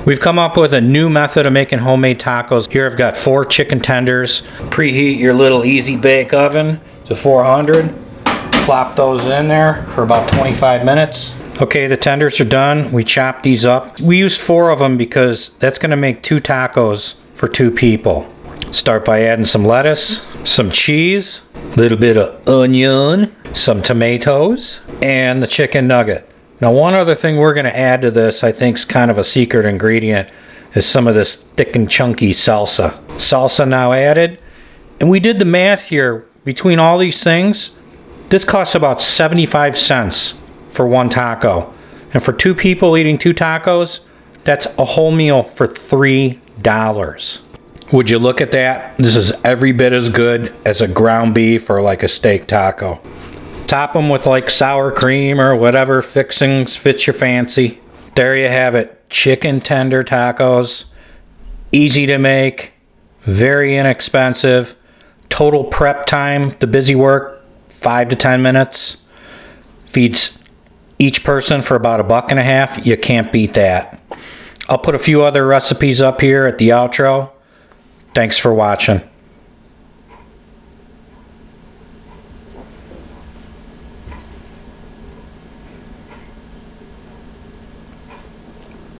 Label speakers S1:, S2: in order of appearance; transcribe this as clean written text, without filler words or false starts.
S1: We've come up with a new method of making homemade tacos. Here I've got 4 chicken tenders. Preheat your little easy bake oven to 400. Plop those in there for about 25 minutes. Okay, the tenders are done. We chop these up. We use 4 of them because that's going to make 2 tacos for 2 people. Start by adding some lettuce, some cheese, a little bit of onion, some tomatoes, and the chicken nugget. Now, one other thing we're going to add to this, I think is kind of a secret ingredient, is some of this thick and chunky salsa. Salsa now added. And we did the math here. Between all these things, this costs about 75 cents for 1 taco. And for 2 people eating 2 tacos, that's a whole meal for $3. Would you look at that? This is every bit as good as a ground beef or like a steak taco. Top them with like sour cream or whatever fixings fits your fancy. There you have it. Chicken tender tacos. Easy to make. Very inexpensive. Total prep time, the busy work, 5 to 10 minutes. Feeds each person for about $1.50. You can't beat that. I'll put a few other recipes up here at the outro. Thanks for watching.